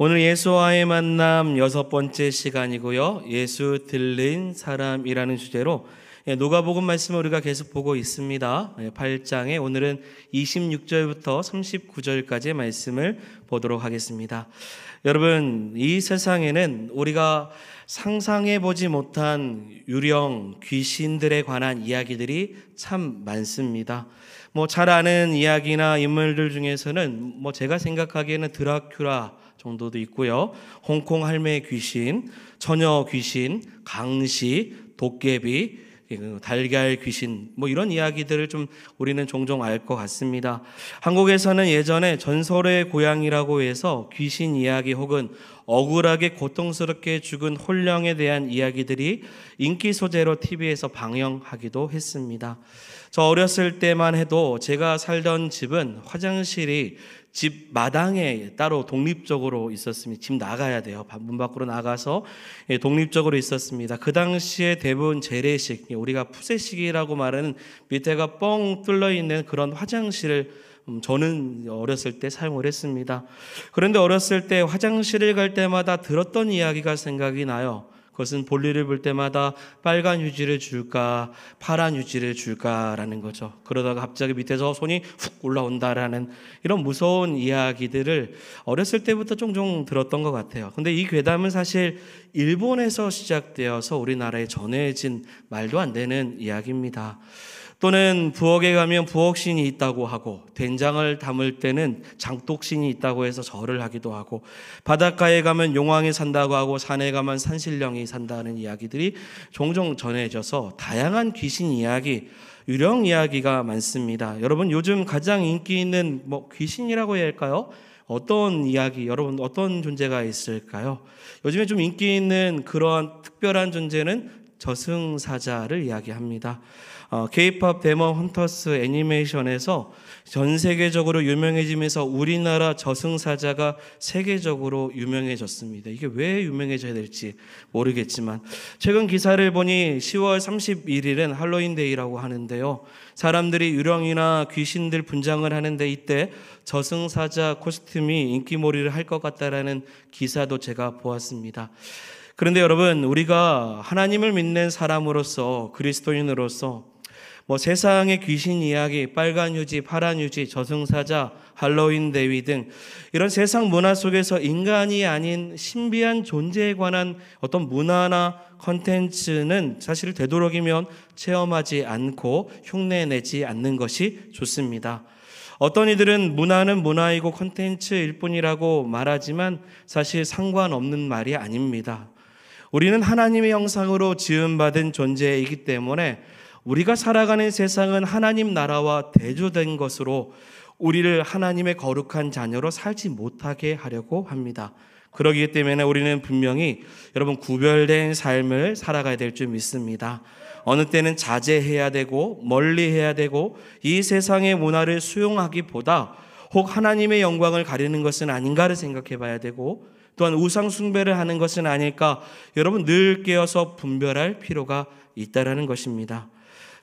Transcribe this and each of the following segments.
오늘 예수와의 만남 6번째 시간이고요. 예수 들린 사람이라는 주제로 누가복음 말씀을 우리가 계속 보고 있습니다. 8장에 오늘은 26절부터 39절까지의 말씀을 보도록 하겠습니다. 여러분, 이 세상에는 우리가 상상해보지 못한 유령, 귀신들에 관한 이야기들이 참 많습니다. 잘 아는 이야기나 인물들 중에서는 제가 생각하기에는 드라큘라 정도도 있고요. 홍콩 할매 귀신, 처녀 귀신, 강시, 도깨비, 달걀 귀신 이런 이야기들을 좀 우리는 종종 알 것 같습니다. 한국에서는 예전에 전설의 고향이라고 해서 귀신 이야기 혹은 억울하게 고통스럽게 죽은 혼령에 대한 이야기들이 인기 소재로 TV에서 방영하기도 했습니다. 저 어렸을 때만 해도 제가 살던 집은 화장실이 집 마당에 따로 독립적으로 있었습니다. 집 나가야 돼요. 문 밖으로 나가서 독립적으로 있었습니다. 그 당시에 대부분 재래식, 우리가 푸세식이라고 말하는 밑에가 뻥 뚫려 있는 그런 화장실을 저는 어렸을 때 사용을 했습니다. 그런데 어렸을 때 화장실을 갈 때마다 들었던 이야기가 생각이 나요. 그것은 볼일을 볼 때마다 빨간 휴지를 줄까 파란 휴지를 줄까라는 거죠. 그러다가 갑자기 밑에서 손이 훅 올라온다라는 이런 무서운 이야기들을 어렸을 때부터 종종 들었던 것 같아요. 근데 이 괴담은 사실 일본에서 시작되어서 우리나라에 전해진 말도 안 되는 이야기입니다. 또는 부엌에 가면 부엌신이 있다고 하고, 된장을 담을 때는 장독신이 있다고 해서 절을 하기도 하고, 바닷가에 가면 용왕이 산다고 하고, 산에 가면 산신령이 산다는 이야기들이 종종 전해져서 다양한 귀신 이야기, 유령 이야기가 많습니다. 여러분, 요즘 가장 인기 있는 귀신이라고 해야 할까요? 어떤 이야기, 여러분 어떤 존재가 있을까요? 요즘에 좀 인기 있는 그러한 특별한 존재는 저승사자를 이야기합니다. K-pop 데몬 헌터스 애니메이션에서 전 세계적으로 유명해지면서 우리나라 저승사자가 세계적으로 유명해졌습니다. 이게 왜 유명해져야 될지 모르겠지만 최근 기사를 보니 10월 31일은 할로윈데이라고 하는데요. 사람들이 유령이나 귀신들 분장을 하는데 이때 저승사자 코스튬이 인기몰이를 할 것 같다라는 기사도 제가 보았습니다. 그런데 여러분, 우리가 하나님을 믿는 사람으로서, 그리스도인으로서 세상의 귀신 이야기, 빨간 휴지, 파란 휴지, 저승사자, 할로윈 데이 등 이런 세상 문화 속에서 인간이 아닌 신비한 존재에 관한 어떤 문화나 컨텐츠는 사실 되도록이면 체험하지 않고 흉내내지 않는 것이 좋습니다. 어떤 이들은 문화는 문화이고 컨텐츠일 뿐이라고 말하지만 사실 상관없는 말이 아닙니다. 우리는 하나님의 형상으로 지음받은 존재이기 때문에 우리가 살아가는 세상은 하나님 나라와 대조된 것으로 우리를 하나님의 거룩한 자녀로 살지 못하게 하려고 합니다. 그렇기 때문에 우리는 분명히 여러분 구별된 삶을 살아가야 될 줄 믿습니다. 어느 때는 자제해야 되고 멀리해야 되고 이 세상의 문화를 수용하기보다 혹 하나님의 영광을 가리는 것은 아닌가를 생각해 봐야 되고 또한 우상 숭배를 하는 것은 아닐까 여러분 늘 깨어서 분별할 필요가 있다라는 것입니다.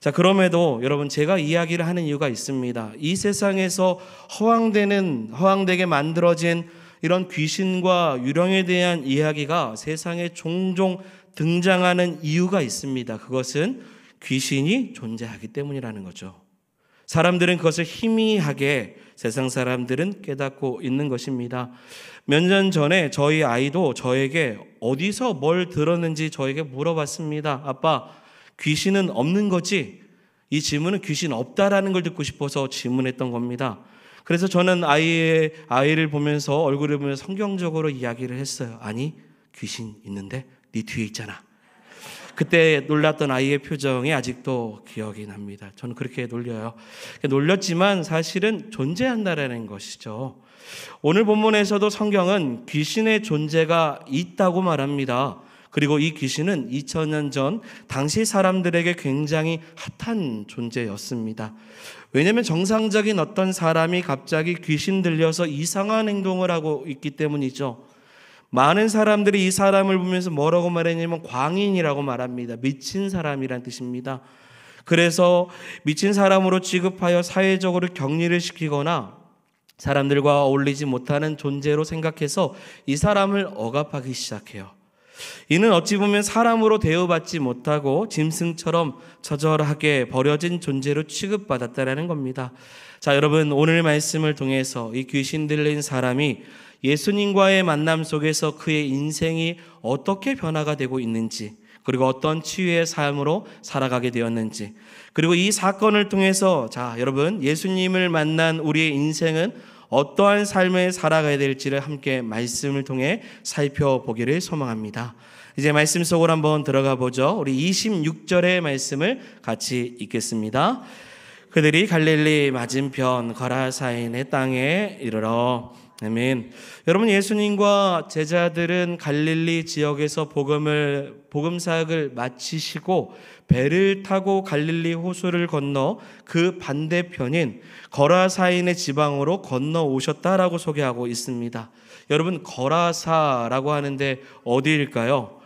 자, 그럼에도 여러분 제가 이야기를 하는 이유가 있습니다. 이 세상에서 허황되게 만들어진 이런 귀신과 유령에 대한 이야기가 세상에 종종 등장하는 이유가 있습니다. 그것은 귀신이 존재하기 때문이라는 거죠. 사람들은 그것을 희미하게 세상 사람들은 깨닫고 있는 것입니다. 몇 년 전에 저희 아이도 저에게 어디서 뭘 들었는지 저에게 물어봤습니다. 아빠, 귀신은 없는 거지? 이 질문은 귀신 없다라는 걸 듣고 싶어서 질문했던 겁니다. 그래서 저는 아이를 보면서 얼굴을 보면서 성경적으로 이야기를 했어요. 아니, 귀신 있는데 네 뒤에 있잖아. 그때 놀랐던 아이의 표정이 아직도 기억이 납니다. 저는 그렇게 놀려요. 놀렸지만 사실은 존재한다라는 것이죠. 오늘 본문에서도 성경은 귀신의 존재가 있다고 말합니다. 그리고 이 귀신은 2000년 전 당시 사람들에게 굉장히 핫한 존재였습니다. 왜냐하면 정상적인 어떤 사람이 갑자기 귀신 들려서 이상한 행동을 하고 있기 때문이죠. 많은 사람들이 이 사람을 보면서 뭐라고 말했냐면 광인이라고 말합니다. 미친 사람이란 뜻입니다. 그래서 미친 사람으로 취급하여 사회적으로 격리를 시키거나 사람들과 어울리지 못하는 존재로 생각해서 이 사람을 억압하기 시작해요. 이는 어찌 보면 사람으로 대우받지 못하고 짐승처럼 처절하게 버려진 존재로 취급받았다라는 겁니다. 자, 여러분, 오늘 말씀을 통해서 이 귀신 들린 사람이 예수님과의 만남 속에서 그의 인생이 어떻게 변화가 되고 있는지, 그리고 어떤 치유의 삶으로 살아가게 되었는지, 그리고 이 사건을 통해서 자, 여러분, 예수님을 만난 우리의 인생은 어떠한 삶을 살아가야 될지를 함께 말씀을 통해 살펴보기를 소망합니다. 이제 말씀 속으로 한번 들어가 보죠. 우리 26절의 말씀을 같이 읽겠습니다. 그들이 갈릴리 맞은편 거라사인의 땅에 이르러. 아멘. 여러분, 예수님과 제자들은 갈릴리 지역에서 복음 사역을 마치시고 배를 타고 갈릴리 호수를 건너 그 반대편인 거라사인의 지방으로 건너 오셨다라고 소개하고 있습니다. 여러분, 거라사라고 하는데 어디일까요?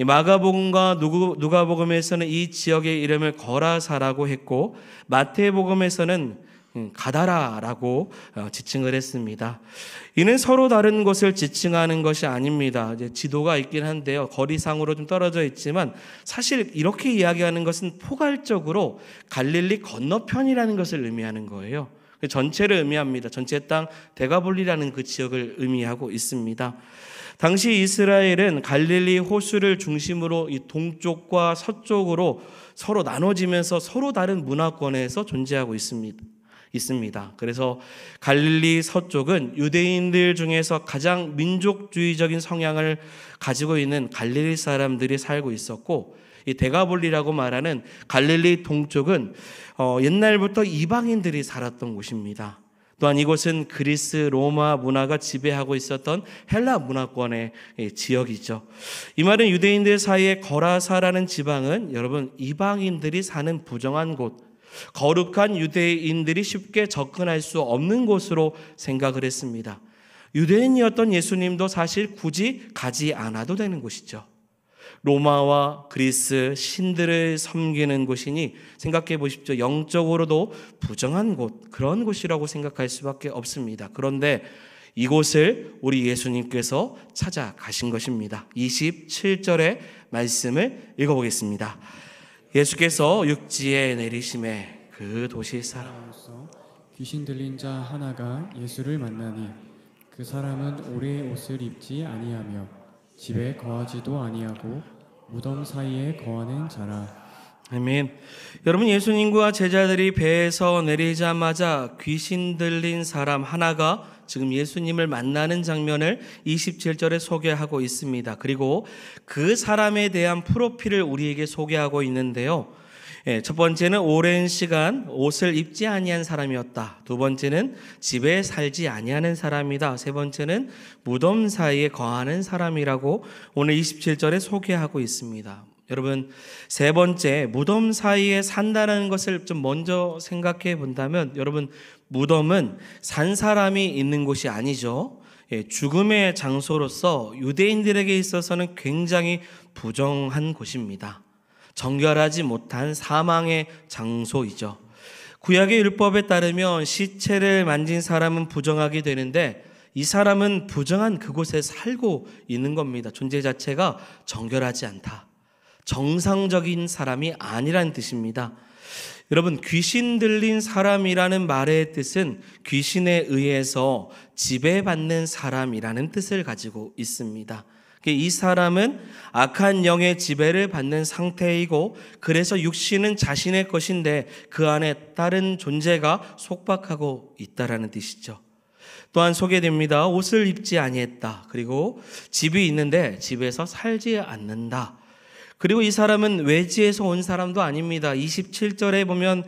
마가복음과 누가복음에서는 이 지역의 이름을 거라사라고 했고, 마태복음에서는 가다라라고 지칭을 했습니다. 이는 서로 다른 곳을 지칭하는 것이 아닙니다. 이제 지도가 있긴 한데요, 거리상으로 좀 떨어져 있지만 사실 이렇게 이야기하는 것은 포괄적으로 갈릴리 건너편이라는 것을 의미하는 거예요. 전체를 의미합니다. 전체 땅 데가볼리라는 그 지역을 의미하고 있습니다. 당시 이스라엘은 갈릴리 호수를 중심으로 이 동쪽과 서쪽으로 서로 나눠지면서 서로 다른 문화권에서 존재하고 있습니다. 그래서 갈릴리 서쪽은 유대인들 중에서 가장 민족주의적인 성향을 가지고 있는 갈릴리 사람들이 살고 있었고, 이 데가볼리라고 말하는 갈릴리 동쪽은 옛날부터 이방인들이 살았던 곳입니다. 또한 이곳은 그리스, 로마 문화가 지배하고 있었던 헬라 문화권의 지역이죠. 이 말은 유대인들 사이에 거라사라는 지방은 여러분, 이방인들이 사는 부정한 곳, 거룩한 유대인들이 쉽게 접근할 수 없는 곳으로 생각을 했습니다. 유대인이었던 예수님도 사실 굳이 가지 않아도 되는 곳이죠. 로마와 그리스 신들을 섬기는 곳이니 생각해 보십시오. 영적으로도 부정한 곳, 그런 곳이라고 생각할 수밖에 없습니다. 그런데 이곳을 우리 예수님께서 찾아가신 것입니다. 27절의 말씀을 읽어보겠습니다. 예수께서 육지에 내리심에 그 도시 사람으로서 귀신 들린 자 하나가 예수를 만나니 그 사람은 오래 옷을 입지 아니하며 집에 거하지도 아니하고 무덤 사이에 거하는 자라. 아멘. 여러분, 예수님과 제자들이 배에서 내리자마자 귀신 들린 사람 하나가 지금 예수님을 만나는 장면을 27절에 소개하고 있습니다. 그리고 그 사람에 대한 프로필을 우리에게 소개하고 있는데요. 첫 번째는 오랜 시간 옷을 입지 아니한 사람이었다. 두 번째는 집에 살지 아니하는 사람이다. 세 번째는 무덤 사이에 거하는 사람이라고 오늘 27절에 소개하고 있습니다. 여러분, 세 번째, 무덤 사이에 산다는 것을 좀 먼저 생각해 본다면, 여러분, 무덤은 산 사람이 있는 곳이 아니죠. 죽음의 장소로서 유대인들에게 있어서는 굉장히 부정한 곳입니다. 정결하지 못한 사망의 장소이죠. 구약의 율법에 따르면 시체를 만진 사람은 부정하게 되는데, 이 사람은 부정한 그곳에 살고 있는 겁니다. 존재 자체가 정결하지 않다. 정상적인 사람이 아니란 뜻입니다. 여러분, 귀신 들린 사람이라는 말의 뜻은 귀신에 의해서 지배받는 사람이라는 뜻을 가지고 있습니다. 이 사람은 악한 영의 지배를 받는 상태이고, 그래서 육신은 자신의 것인데 그 안에 다른 존재가 속박하고 있다라는 뜻이죠. 또한 소개됩니다. 옷을 입지 아니했다. 그리고 집이 있는데 집에서 살지 않는다. 그리고 이 사람은 외지에서 온 사람도 아닙니다. 27절에 보면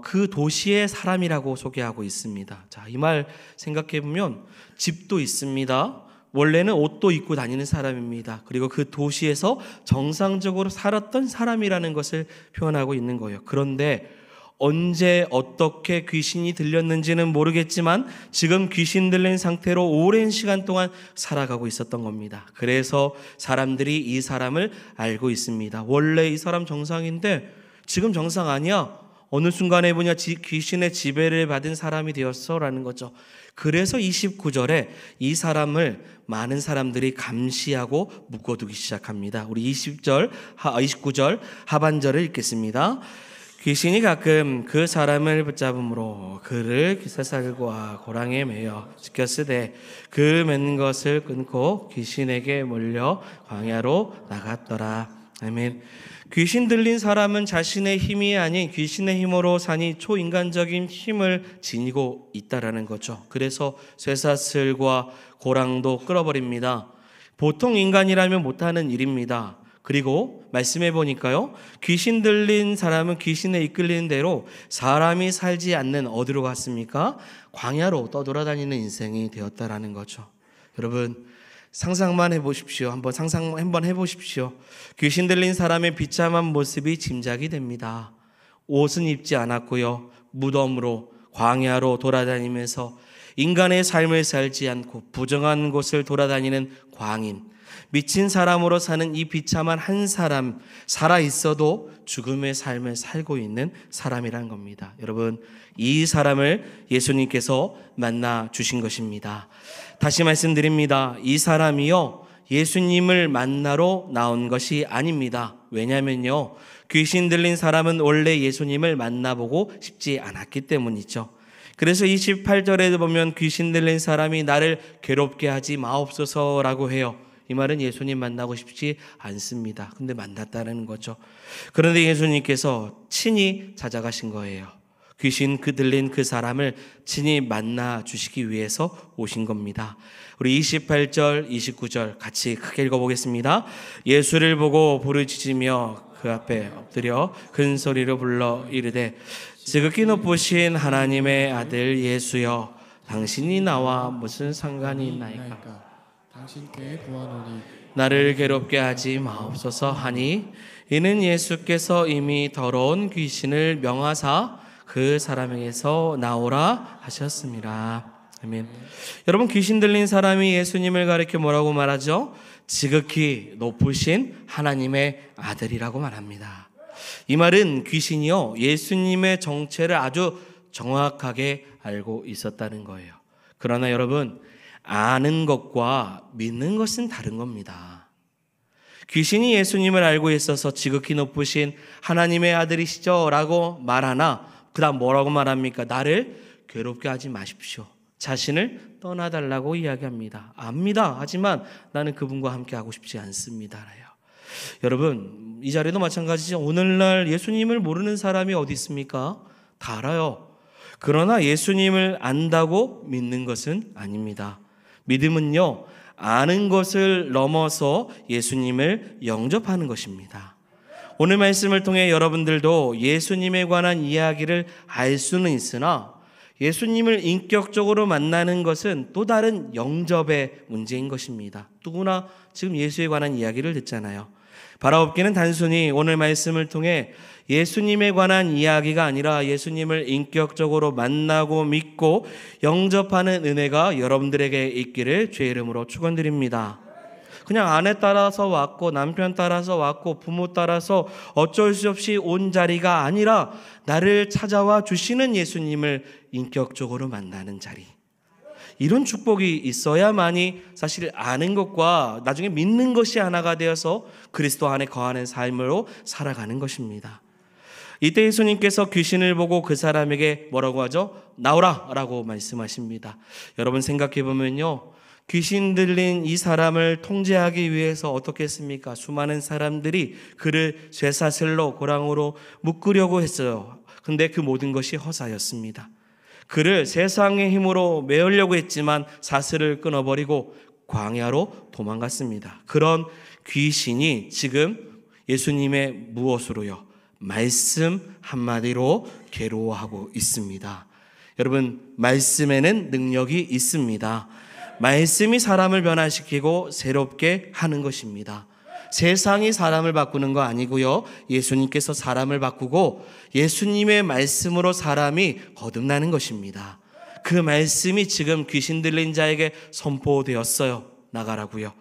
그 도시의 사람이라고 소개하고 있습니다. 자, 이 말 생각해 보면 집도 있습니다. 원래는 옷도 입고 다니는 사람입니다. 그리고 그 도시에서 정상적으로 살았던 사람이라는 것을 표현하고 있는 거예요. 그런데 언제 어떻게 귀신이 들렸는지는 모르겠지만 지금 귀신 들린 상태로 오랜 시간 동안 살아가고 있었던 겁니다. 그래서 사람들이 이 사람을 알고 있습니다. 원래 이 사람 정상인데 지금 정상 아니야? 어느 순간에 보냐 귀신의 지배를 받은 사람이 되었어라는 거죠. 그래서 29절에 이 사람을 많은 사람들이 감시하고 묶어두기 시작합니다. 우리 29절 하반절을 읽겠습니다. 귀신이 가끔 그 사람을 붙잡음으로 그를 기사살과 고랑에 매어 지켰으되 그 맨 것을 끊고 귀신에게 몰려 광야로 나갔더라. 아멘. 귀신 들린 사람은 자신의 힘이 아닌 귀신의 힘으로 사니 초인간적인 힘을 지니고 있다라는 거죠. 그래서 쇠사슬과 고랑도 끌어버립니다. 보통 인간이라면 못하는 일입니다. 그리고 말씀해 보니까요, 귀신 들린 사람은 귀신에 이끌리는 대로 사람이 살지 않는 어디로 갔습니까? 광야로 떠돌아다니는 인생이 되었다라는 거죠. 여러분 상상만 해보십시오. 한번 해보십시오. 귀신 들린 사람의 비참한 모습이 짐작이 됩니다. 옷은 입지 않았고요, 무덤으로 광야로 돌아다니면서 인간의 삶을 살지 않고 부정한 곳을 돌아다니는 광인, 미친 사람으로 사는 이 비참한 한 사람, 살아있어도 죽음의 삶을 살고 있는 사람이란 겁니다. 여러분, 이 사람을 예수님께서 만나 주신 것입니다. 다시 말씀드립니다. 이 사람이요, 예수님을 만나러 나온 것이 아닙니다. 왜냐면요, 귀신 들린 사람은 원래 예수님을 만나보고 싶지 않았기 때문이죠. 그래서 28절에도 보면 귀신 들린 사람이 나를 괴롭게 하지 마옵소서라고 해요. 이 말은 예수님 만나고 싶지 않습니다. 근데 만났다는 거죠. 그런데 예수님께서 친히 찾아가신 거예요. 귀신 들린 그 사람을 친히 만나 주시기 위해서 오신 겁니다. 우리 28절, 29절 같이 크게 읽어보겠습니다. 예수를 보고 부르짖으며 그 앞에 엎드려 큰 소리로 불러 이르되 지극히 높으신 하나님의 아들 예수여, 당신이 나와 무슨 상관이 있나이까? 당신께 구하노니 나를 괴롭게 하지 마옵소서 하니, 이는 예수께서 이미 더러운 귀신을 명하사 그 사람에게서 나오라 하셨습니다. 아멘. 여러분, 귀신 들린 사람이 예수님을 가리켜 뭐라고 말하죠? 지극히 높으신 하나님의 아들이라고 말합니다. 이 말은 귀신이요, 예수님의 정체를 아주 정확하게 알고 있었다는 거예요. 그러나 여러분, 아는 것과 믿는 것은 다른 겁니다. 귀신이 예수님을 알고 있어서 지극히 높으신 하나님의 아들이시죠 라고 말하나, 그 다음 뭐라고 말합니까? 나를 괴롭게 하지 마십시오. 자신을 떠나달라고 이야기합니다. 압니다. 하지만 나는 그분과 함께 하고 싶지 않습니다. 여러분, 이 자리도 마찬가지죠. 오늘날 예수님을 모르는 사람이 어디 있습니까? 다 알아요. 그러나 예수님을 안다고 믿는 것은 아닙니다. 믿음은요, 아는 것을 넘어서 예수님을 영접하는 것입니다. 오늘 말씀을 통해 여러분들도 예수님에 관한 이야기를 알 수는 있으나 예수님을 인격적으로 만나는 것은 또 다른 영접의 문제인 것입니다. 누구나 지금 예수에 관한 이야기를 듣잖아요. 바라옵기는 단순히 오늘 말씀을 통해 예수님에 관한 이야기가 아니라 예수님을 인격적으로 만나고 믿고 영접하는 은혜가 여러분들에게 있기를 주의 이름으로 축원드립니다. 그냥 아내 따라서 왔고 남편 따라서 왔고 부모 따라서 어쩔 수 없이 온 자리가 아니라 나를 찾아와 주시는 예수님을 인격적으로 만나는 자리, 이런 축복이 있어야만이 사실 아는 것과 나중에 믿는 것이 하나가 되어서 그리스도 안에 거하는 삶으로 살아가는 것입니다. 이때 예수님께서 귀신을 보고 그 사람에게 뭐라고 하죠? 나오라 라고 말씀하십니다. 여러분 생각해 보면요, 귀신 들린 이 사람을 통제하기 위해서 어떻게 했습니까? 수많은 사람들이 그를 쇠사슬로 고랑으로 묶으려고 했어요. 근데 그 모든 것이 허사였습니다. 그를 세상의 힘으로 메으려고 했지만 사슬을 끊어버리고 광야로 도망갔습니다. 그런 귀신이 지금 예수님의 무엇으로요? 말씀 한마디로 괴로워하고 있습니다. 여러분, 말씀에는 능력이 있습니다. 말씀이 사람을 변화시키고 새롭게 하는 것입니다. 세상이 사람을 바꾸는 거 아니고요, 예수님께서 사람을 바꾸고 예수님의 말씀으로 사람이 거듭나는 것입니다. 그 말씀이 지금 귀신 들린 자에게 선포되었어요. 나가라고요.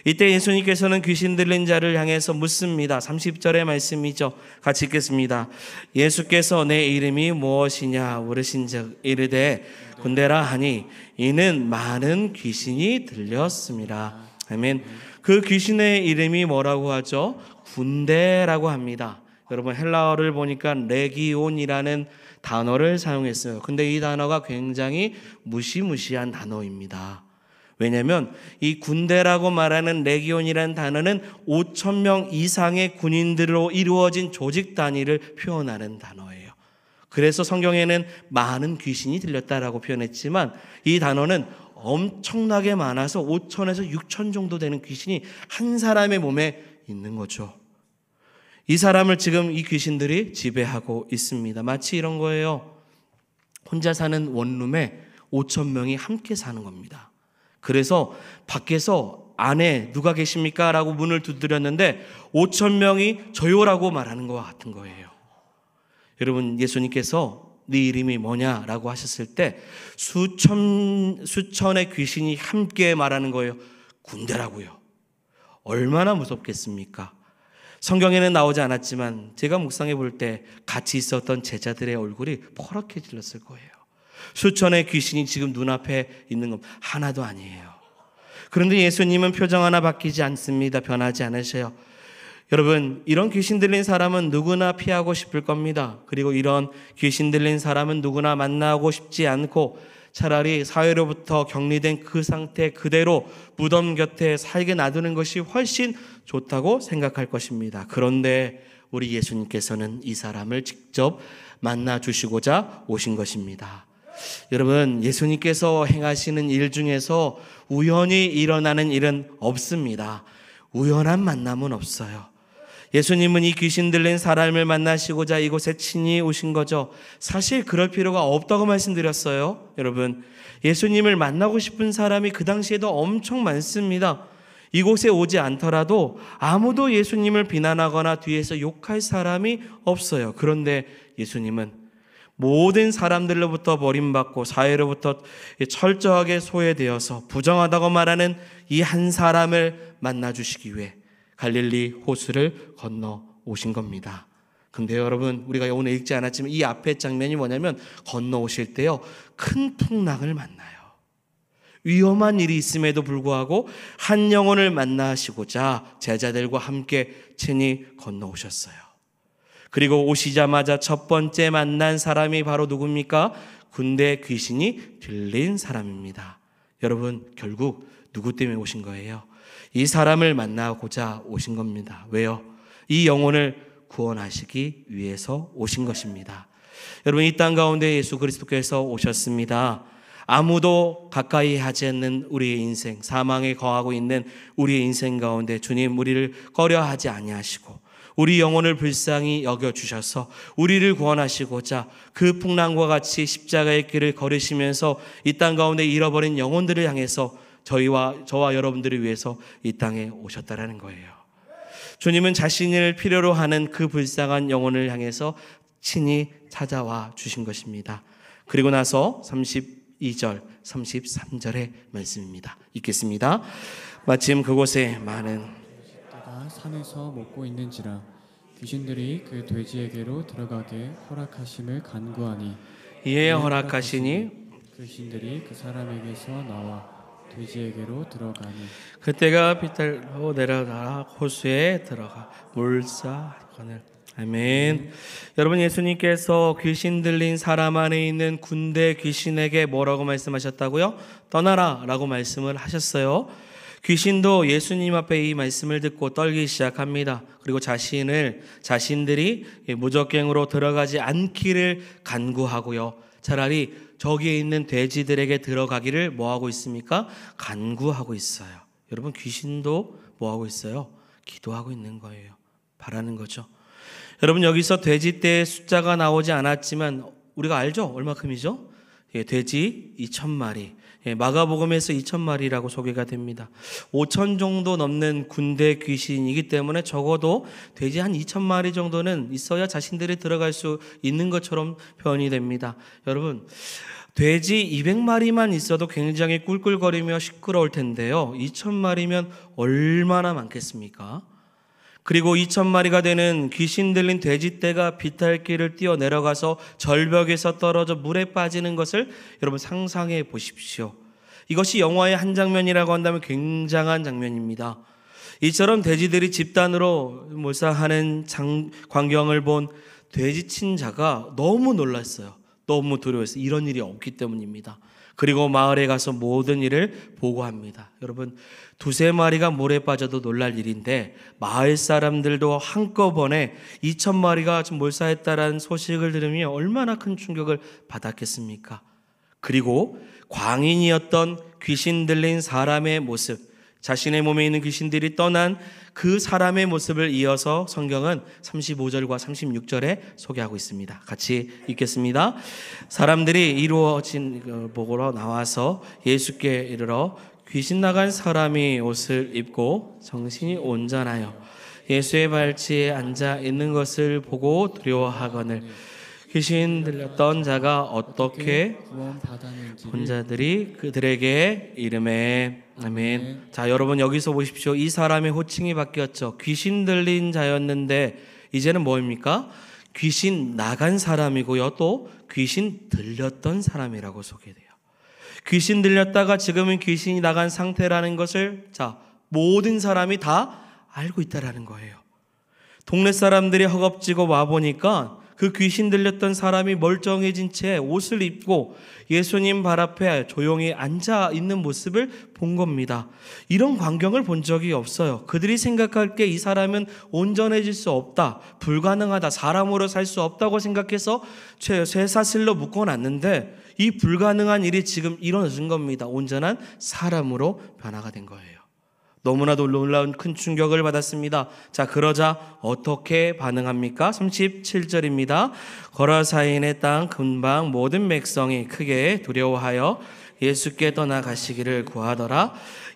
이때 예수님께서는 귀신 들린 자를 향해서 묻습니다. 30절의 말씀이죠. 같이 읽겠습니다. 예수께서 내 이름이 무엇이냐 물으신즉 이르되 군대라 하니 이는 많은 귀신이 들렸습니다. 아멘. 그 귀신의 이름이 뭐라고 하죠? 군대라고 합니다. 여러분 헬라어를 보니까 레기온이라는 단어를 사용했어요. 근데 이 단어가 굉장히 무시무시한 단어입니다. 왜냐하면 이 군대라고 말하는 레기온이라는 단어는 5,000명 이상의 군인들로 이루어진 조직 단위를 표현하는 단어예요. 그래서 성경에는 많은 귀신이 들렸다라고 표현했지만 이 단어는 엄청나게 많아서 5,000에서 6,000 정도 되는 귀신이 한 사람의 몸에 있는 거죠. 이 사람을 지금 이 귀신들이 지배하고 있습니다. 마치 이런 거예요. 혼자 사는 원룸에 5,000명이 함께 사는 겁니다. 그래서 밖에서 안에 누가 계십니까? 라고 문을 두드렸는데 5,000명이 저요라고 말하는 것과 같은 거예요. 여러분 예수님께서 네 이름이 뭐냐라고 하셨을 때 수천의 귀신이 함께 말하는 거예요. 군대라고요. 얼마나 무섭겠습니까? 성경에는 나오지 않았지만 제가 묵상해 볼 때 같이 있었던 제자들의 얼굴이 퍼렇게 질렀을 거예요. 수천의 귀신이 지금 눈앞에 있는 건 하나도 아니에요. 그런데 예수님은 표정 하나 바뀌지 않습니다. 변하지 않으셔요. 여러분 이런 귀신 들린 사람은 누구나 피하고 싶을 겁니다. 그리고 이런 귀신 들린 사람은 누구나 만나고 싶지 않고 차라리 사회로부터 격리된 그 상태 그대로 무덤 곁에 살게 놔두는 것이 훨씬 좋다고 생각할 것입니다. 그런데 우리 예수님께서는 이 사람을 직접 만나 주시고자 오신 것입니다. 여러분 예수님께서 행하시는 일 중에서 우연히 일어나는 일은 없습니다. 우연한 만남은 없어요. 예수님은 이 귀신 들린 사람을 만나시고자 이곳에 친히 오신 거죠. 사실 그럴 필요가 없다고 말씀드렸어요. 여러분 예수님을 만나고 싶은 사람이 그 당시에도 엄청 많습니다. 이곳에 오지 않더라도 아무도 예수님을 비난하거나 뒤에서 욕할 사람이 없어요. 그런데 예수님은 모든 사람들로부터 버림받고 사회로부터 철저하게 소외되어서 부정하다고 말하는 이 한 사람을 만나주시기 위해 갈릴리 호수를 건너 오신 겁니다. 근데 여러분 우리가 오늘 읽지 않았지만 이 앞에 장면이 뭐냐면 건너 오실 때요 큰 풍랑을 만나요. 위험한 일이 있음에도 불구하고 한 영혼을 만나시고자 제자들과 함께 친히 건너 오셨어요. 그리고 오시자마자 첫 번째 만난 사람이 바로 누굽니까? 군대 귀신이 들린 사람입니다. 여러분 결국 누구 때문에 오신 거예요? 이 사람을 만나고자 오신 겁니다. 왜요? 이 영혼을 구원하시기 위해서 오신 것입니다. 여러분 이 땅 가운데 예수 그리스도께서 오셨습니다. 아무도 가까이 하지 않는 우리의 인생, 사망에 거하고 있는 우리의 인생 가운데 주님 우리를 꺼려하지 아니하시고 우리 영혼을 불쌍히 여겨주셔서 우리를 구원하시고자 그 풍랑과 같이 십자가의 길을 걸으시면서 이 땅 가운데 잃어버린 영혼들을 향해서 저와 여러분들을 위해서 이 땅에 오셨다라는 거예요. 주님은 자신을 필요로 하는 그 불쌍한 영혼을 향해서 친히 찾아와 주신 것입니다. 그리고 나서 32절, 33절의 말씀입니다. 읽겠습니다. 마침 그곳에 많은 때가 산에서 먹고 있는지라 귀신들이 그 돼지에게로 들어가게 허락하심을 간구하니 이에 허락하시니 귀신들이 그 사람에게서 나와 돼지에게로 들어가니 그때가 비탈로 내려가 호수에 들어가 물사거늘. 아멘. 여러분 예수님께서 귀신 들린 사람 안에 있는 군대 귀신에게 뭐라고 말씀하셨다고요? 떠나라 라고 말씀을 하셨어요. 귀신도 예수님 앞에 이 말씀을 듣고 떨기 시작합니다. 그리고 자신들이 무적갱으로 들어가지 않기를 간구하고요. 차라리 저기에 있는 돼지들에게 들어가기를 뭐하고 있습니까? 간구하고 있어요. 여러분 귀신도 뭐하고 있어요? 기도하고 있는 거예요. 바라는 거죠. 여러분 여기서 돼지떼의 숫자가 나오지 않았지만 우리가 알죠? 얼마큼이죠? 돼지 2,000마리, 마가복음에서 2,000마리라고 소개가 됩니다. 5,000 정도 넘는 군대 귀신이기 때문에 적어도 돼지 한 2,000마리 정도는 있어야 자신들이 들어갈 수 있는 것처럼 표현이 됩니다. 여러분, 돼지 200마리만 있어도 굉장히 꿀꿀거리며 시끄러울 텐데요. 2,000마리면 얼마나 많겠습니까? 그리고 2,000마리가 되는 귀신 들린 돼지떼가 비탈길을 뛰어 내려가서 절벽에서 떨어져 물에 빠지는 것을 여러분 상상해 보십시오. 이것이 영화의 한 장면이라고 한다면 굉장한 장면입니다. 이처럼 돼지들이 집단으로 몰살하는 광경을 본 돼지친 자가 너무 놀랐어요. 너무 두려워했어요. 이런 일이 없기 때문입니다. 그리고 마을에 가서 모든 일을 보고합니다. 여러분, 2-3마리가 물에 빠져도 놀랄 일인데 마을 사람들도 한꺼번에 2,000마리가 몰살했다라는 소식을 들으며 얼마나 큰 충격을 받았겠습니까? 그리고 광인이었던 귀신 들린 사람의 모습, 자신의 몸에 있는 귀신들이 떠난 그 사람의 모습을 이어서 성경은 35절과 36절에 소개하고 있습니다. 같이 읽겠습니다. 사람들이 이루어진 보고로 나와서 예수께 이르러 귀신 나간 사람이 옷을 입고 정신이 온전하여 예수의 발치에 앉아 있는 것을 보고 두려워하거늘 귀신 들렸던 자가 어떻게 본 자들이 그들에게 이르매. 아멘. 자, 여러분 여기서 보십시오. 이 사람의 호칭이 바뀌었죠. 귀신 들린 자였는데 이제는 뭐입니까? 귀신 나간 사람이고요. 또 귀신 들렸던 사람이라고 소개돼요. 귀신 들렸다가 지금은 귀신이 나간 상태라는 것을 모든 사람이 다 알고 있다라는 거예요. 동네 사람들이 허겁지겁 와보니까 그 귀신 들렸던 사람이 멀쩡해진 채 옷을 입고 예수님 발 앞에 조용히 앉아 있는 모습을 본 겁니다. 이런 광경을 본 적이 없어요. 그들이 생각할 게 이 사람은 온전해질 수 없다, 불가능하다, 사람으로 살 수 없다고 생각해서 쇠사슬로 묶어놨는데 이 불가능한 일이 지금 일어나진 겁니다. 온전한 사람으로 변화가 된 거예요. 너무나도 놀라운 큰 충격을 받았습니다. 자, 그러자 어떻게 반응합니까? 37절입니다. 거라사인의 땅 근방 모든 백성이 크게 두려워하여 예수께 떠나가시기를 구하더라.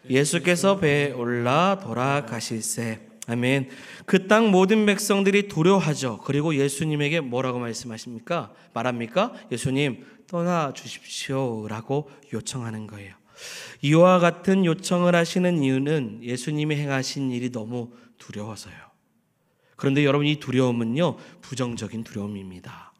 예수께서 배에 올라 돌아가실세. 아멘. 그 땅 모든 백성들이 두려워하죠. 그리고 예수님에게 뭐라고 말합니까? 예수님 떠나 주십시오 라고 요청하는 거예요. 이와 같은 요청을 하시는 이유는 예수님이 행하신 일이 너무 두려워서요. 그런데 여러분, 이 두려움은요, 부정적인 두려움입니다.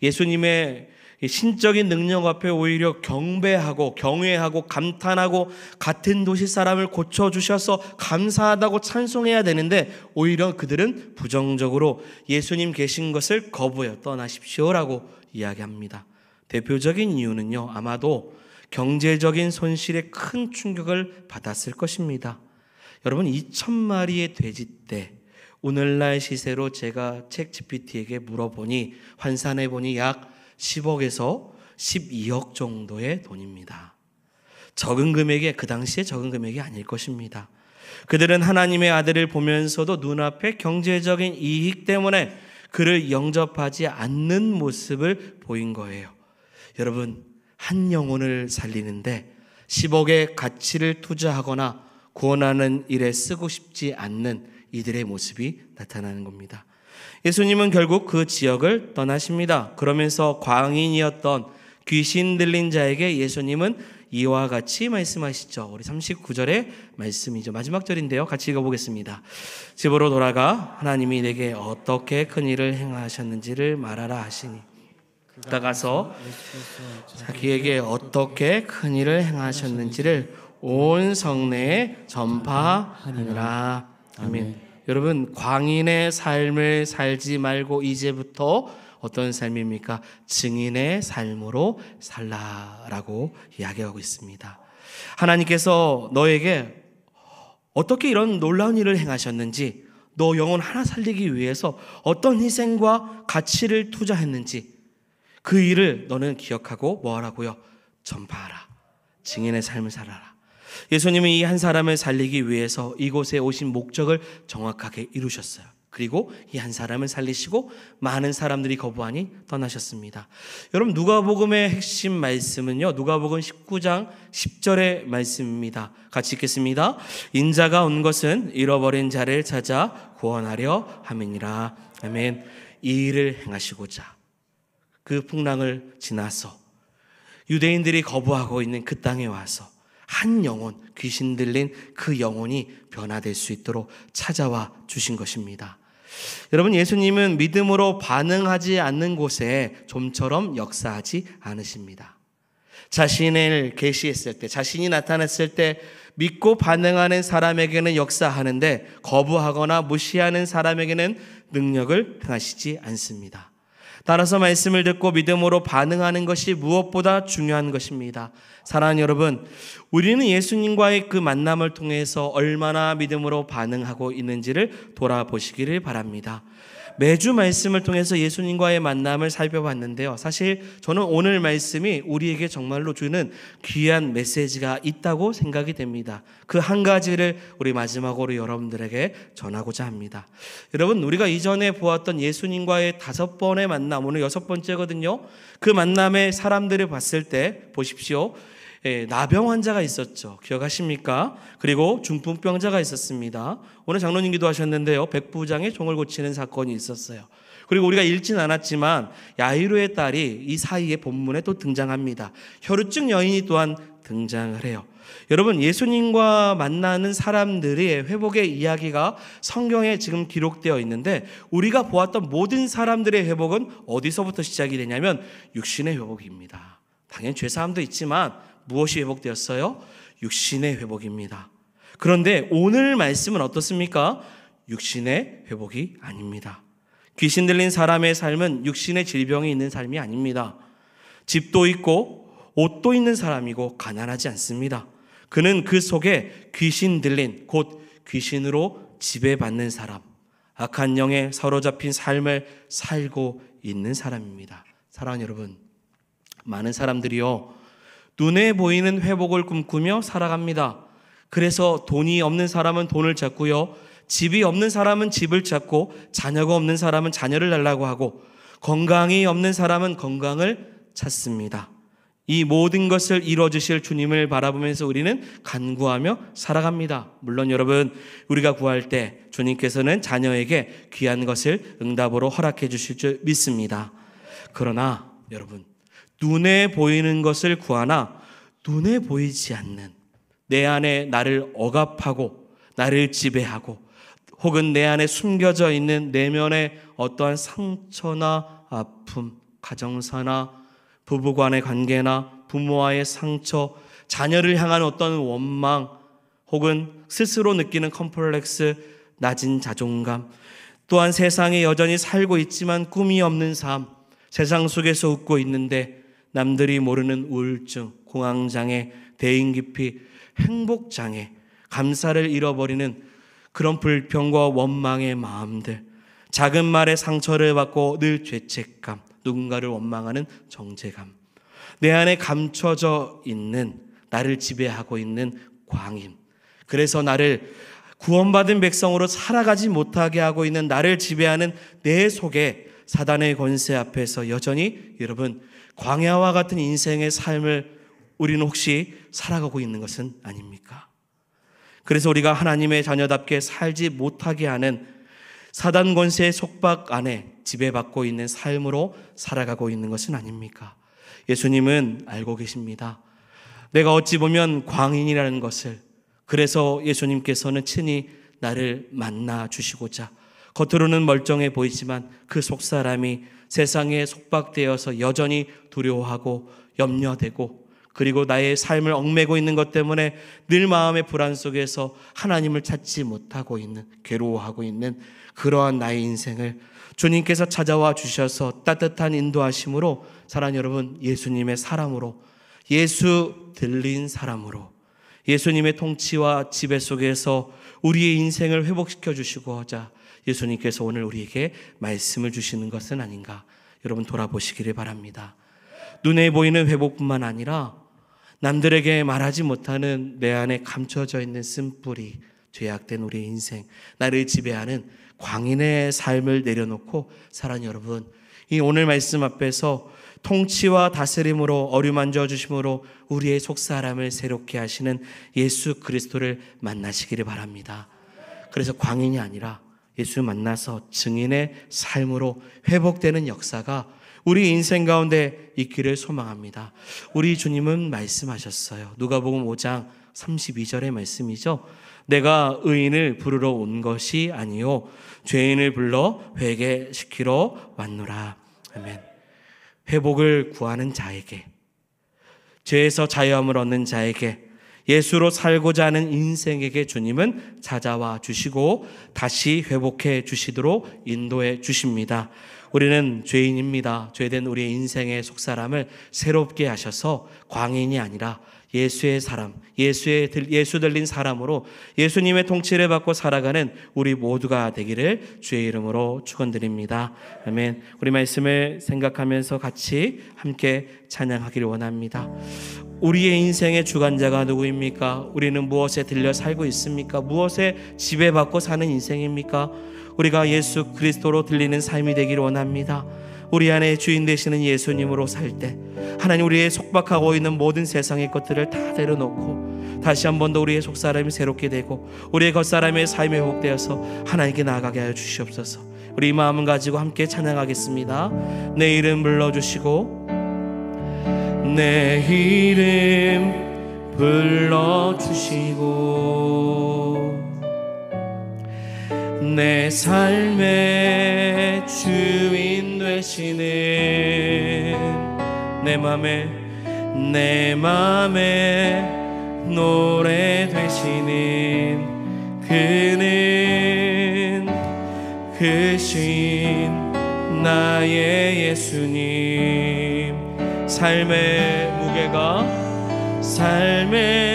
예수님의 신적인 능력 앞에 오히려 경배하고 경외하고 감탄하고 같은 도시 사람을 고쳐주셔서 감사하다고 찬송해야 되는데 오히려 그들은 부정적으로 예수님 계신 것을 거부해요. 떠나십시오라고 이야기합니다. 대표적인 이유는요, 아마도 경제적인 손실에 큰 충격을 받았을 것입니다. 여러분, 2,000마리의 돼지떼, 오늘날 시세로 제가 챗GPT에게 물어보니 환산해보니 약 10억에서 12억 정도의 돈입니다. 적은 금액이, 그 당시에 적은 금액이 아닐 것입니다. 그들은 하나님의 아들을 보면서도 눈앞에 경제적인 이익 때문에 그를 영접하지 않는 모습을 보인 거예요. 여러분, 한 영혼을 살리는데 10억의 가치를 투자하거나 구원하는 일에 쓰고 싶지 않는 이들의 모습이 나타나는 겁니다. 예수님은 결국 그 지역을 떠나십니다. 그러면서 광인이었던 귀신 들린 자에게 예수님은 이와 같이 말씀하시죠. 우리 39절의 말씀이죠. 마지막 절인데요. 같이 읽어보겠습니다. 집으로 돌아가 하나님이 내게 어떻게 큰 일을 행하셨는지를 말하라 하시니, 나가서 자기에게 어떻게 큰 일을 행하셨는지를 온 성내에 전파하느라. 아멘. 여러분, 광인의 삶을 살지 말고 이제부터 어떤 삶입니까? 증인의 삶으로 살라라고 이야기하고 있습니다. 하나님께서 너에게 어떻게 이런 놀라운 일을 행하셨는지, 너 영혼 하나 살리기 위해서 어떤 희생과 가치를 투자했는지 그 일을 너는 기억하고 뭐 하라고요? 전파하라. 증인의 삶을 살아라. 예수님은 이 한 사람을 살리기 위해서 이곳에 오신 목적을 정확하게 이루셨어요. 그리고 이 한 사람을 살리시고 많은 사람들이 거부하니 떠나셨습니다. 여러분, 누가복음의 핵심 말씀은요, 누가복음 19장 10절의 말씀입니다. 같이 읽겠습니다. 인자가 온 것은 잃어버린 자를 찾아 구원하려 함이니라. 아멘. 이 일을 행하시고자 그 풍랑을 지나서 유대인들이 거부하고 있는 그 땅에 와서 한 영혼, 귀신 들린 그 영혼이 변화될 수 있도록 찾아와 주신 것입니다. 여러분, 예수님은 믿음으로 반응하지 않는 곳에 좀처럼 역사하지 않으십니다. 자신을 계시했을 때, 자신이 나타났을 때 믿고 반응하는 사람에게는 역사하는데 거부하거나 무시하는 사람에게는 능력을 행하시지 않습니다. 따라서 말씀을 듣고 믿음으로 반응하는 것이 무엇보다 중요한 것입니다. 사랑하는 여러분, 우리는 예수님과의 그 만남을 통해서 얼마나 믿음으로 반응하고 있는지를 돌아보시기를 바랍니다. 매주 말씀을 통해서 예수님과의 만남을 살펴봤는데요. 사실 저는 오늘 말씀이 우리에게 정말로 주는 귀한 메시지가 있다고 생각이 됩니다. 그 한 가지를 우리 마지막으로 여러분들에게 전하고자 합니다. 여러분, 우리가 이전에 보았던 예수님과의 5번의 만남, 오늘 6번째거든요. 그 만남의 사람들을 봤을 때 보십시오. 나병 환자가 있었죠. 기억하십니까? 그리고 중풍병자가 있었습니다. 오늘 장로님 기도하셨는데요, 백부장의 종을 고치는 사건이 있었어요. 그리고 우리가 읽진 않았지만 야이로의 딸이 이 사이에 본문에 또 등장합니다. 혈우증 여인이 또한 등장을 해요. 여러분, 예수님과 만나는 사람들의 회복의 이야기가 성경에 지금 기록되어 있는데, 우리가 보았던 모든 사람들의 회복은 어디서부터 시작이 되냐면 육신의 회복입니다. 당연히 죄사함도 있지만 무엇이 회복되었어요? 육신의 회복입니다. 그런데 오늘 말씀은 어떻습니까? 육신의 회복이 아닙니다. 귀신 들린 사람의 삶은 육신의 질병이 있는 삶이 아닙니다. 집도 있고 옷도 있는 사람이고 가난하지 않습니다. 그는 그 속에 귀신 들린, 곧 귀신으로 지배받는 사람, 악한 영에 사로잡힌 삶을 살고 있는 사람입니다. 사랑하는 여러분, 많은 사람들이요, 눈에 보이는 회복을 꿈꾸며 살아갑니다. 그래서 돈이 없는 사람은 돈을 찾고요, 집이 없는 사람은 집을 찾고, 자녀가 없는 사람은 자녀를 달라고 하고, 건강이 없는 사람은 건강을 찾습니다. 이 모든 것을 이루어주실 주님을 바라보면서 우리는 간구하며 살아갑니다. 물론 여러분, 우리가 구할 때 주님께서는 자녀에게 귀한 것을 응답으로 허락해 주실 줄 믿습니다. 그러나 여러분, 눈에 보이는 것을 구하나 눈에 보이지 않는, 내 안에 나를 억압하고 나를 지배하고 혹은 내 안에 숨겨져 있는 내면의 어떠한 상처나 아픔, 가정사나 부부간의 관계나 부모와의 상처, 자녀를 향한 어떤 원망, 혹은 스스로 느끼는 컴플렉스, 낮은 자존감, 또한 세상에 여전히 살고 있지만 꿈이 없는 삶, 세상 속에서 웃고 있는데 남들이 모르는 우울증, 공황장애, 대인기피, 행복장애, 감사를 잃어버리는 그런 불평과 원망의 마음들, 작은 말에 상처를 받고 늘 죄책감, 누군가를 원망하는 정죄감, 내 안에 감춰져 있는, 나를 지배하고 있는 광인, 그래서 나를 구원받은 백성으로 살아가지 못하게 하고 있는, 나를 지배하는 내 속에 사단의 권세 앞에서 여전히 여러분, 광야와 같은 인생의 삶을 우리는 혹시 살아가고 있는 것은 아닙니까? 그래서 우리가 하나님의 자녀답게 살지 못하게 하는 사단 권세의 속박 안에 지배받고 있는 삶으로 살아가고 있는 것은 아닙니까? 예수님은 알고 계십니다. 내가 어찌 보면 광인이라는 것을. 그래서 예수님께서는 친히 나를 만나 주시고자, 겉으로는 멀쩡해 보이지만 그 속사람이 세상에 속박되어서 여전히 두려워하고 염려되고, 그리고 나의 삶을 얽매고 있는 것 때문에 늘 마음의 불안 속에서 하나님을 찾지 못하고 있는, 괴로워하고 있는 그러한 나의 인생을 주님께서 찾아와 주셔서 따뜻한 인도하심으로, 사랑하는 여러분, 예수님의 사람으로, 예수 들린 사람으로, 예수님의 통치와 지배 속에서 우리의 인생을 회복시켜 주시고자 예수님께서 오늘 우리에게 말씀을 주시는 것은 아닌가, 여러분 돌아보시기를 바랍니다. 눈에 보이는 회복뿐만 아니라 남들에게 말하지 못하는 내 안에 감춰져 있는 쓴뿌리, 죄악된 우리의 인생, 나를 지배하는 광인의 삶을 내려놓고 사랑하는 여러분, 이 오늘 말씀 앞에서 통치와 다스림으로 어루만져 주심으로 우리의 속사람을 새롭게 하시는 예수 그리스도를 만나시기를 바랍니다. 그래서 광인이 아니라 예수 만나서 증인의 삶으로 회복되는 역사가 우리 인생 가운데 있기를 소망합니다. 우리 주님은 말씀하셨어요. 누가복음 5장 32절의 말씀이죠. 내가 의인을 부르러 온 것이 아니요 죄인을 불러 회개시키러 왔노라. 아멘. 회복을 구하는 자에게, 죄에서 자유함을 얻는 자에게, 예수로 살고자 하는 인생에게 주님은 찾아와 주시고 다시 회복해 주시도록 인도해 주십니다. 우리는 죄인입니다. 죄된 우리의 인생의 속사람을 새롭게 하셔서 광인이 아니라 예수의 사람, 예수 들린 사람으로 예수님의 통치를 받고 살아가는 우리 모두가 되기를 주의 이름으로 축원드립니다. 아멘. 우리 말씀을 생각하면서 같이 함께 찬양하기를 원합니다. 우리의 인생의 주관자가 누구입니까? 우리는 무엇에 들려 살고 있습니까? 무엇에 지배받고 사는 인생입니까? 우리가 예수 그리스도로 들리는 삶이 되기를 원합니다. 우리 안에 주인 되시는 예수님으로 살 때 하나님, 우리의 속박하고 있는 모든 세상의 것들을 다 내려놓고 다시 한 번 더 우리의 속사람이 새롭게 되고 우리의 겉사람의 삶이 회복되어서 하나님께 나아가게 하여 주시옵소서. 우리 이 마음을 가지고 함께 찬양하겠습니다. 내 이름 불러주시고 내 이름 불러주시고 내 삶의 주인 되시는 내 맘에 노래 되시는 그는 크신 나의 예수님. 삶의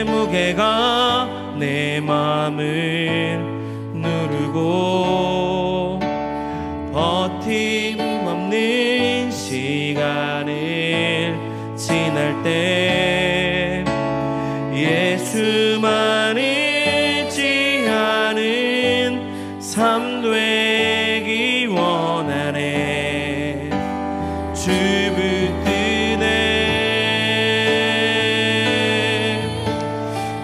무게가 내 맘을 누르고 버팀없는 시간을 지날 때 예수만 의지하는 삶 되기 원하네. 주 붙드네.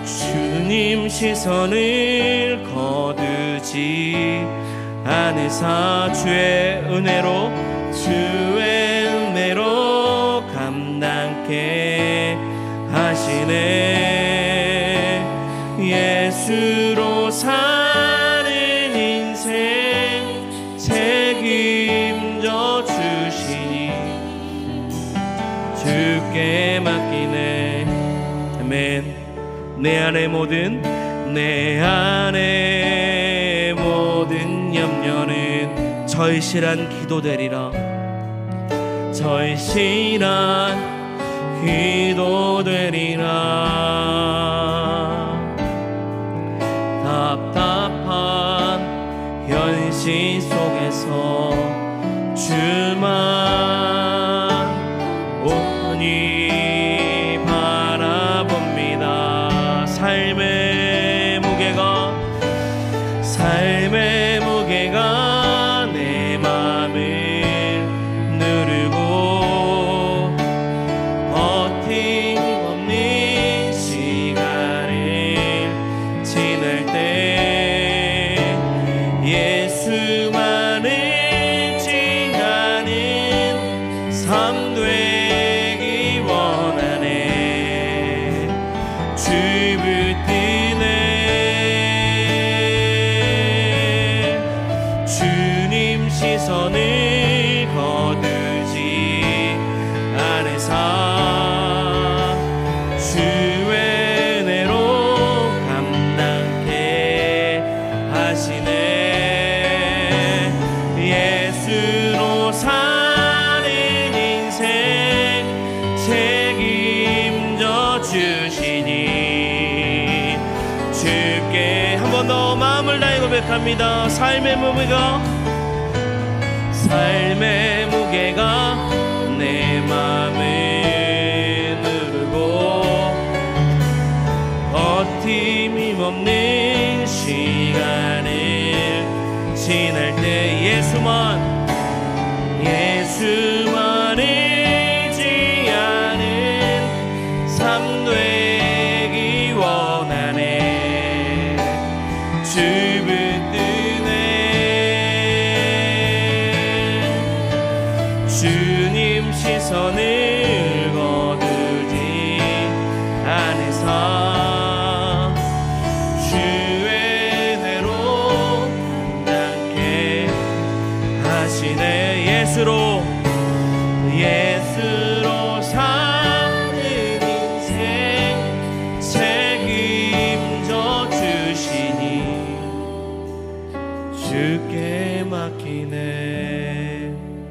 주님 시선을 거두지 않으사 주의 은혜로 감당케 하시네. 예수로 사는 인생 책임져 주시니 주께 맡기네. 아멘. 내 안의 모든 염려는 절실한 기도되리라. 절실한 기도되리라. 답답한 현실 속에서 주만 온전히 바라봅니다. 삶의 무게가 내 맘을 누르고 버팀없는 시간을 지날 때 예수만 의지하는 삶 되기 원하네. 주 붙드네. 주님 시선을 거두지 않으사 주의 은혜로 감당케 하시네. 예수로 사는 인생 책임져 주시니 주께 한 번 더 마음을 다해 고백합니다. 삶의 무게가 내 맘을 누르고 버팀이 없는 시간 예수만 의지하는 삶 되기 원하네. 주 붙드네. 주님 시선을 거두지 않으사 주의 은혜로 낫게 하시네. 예수로 사는 인생 책임져 주시니 주께 맡기네.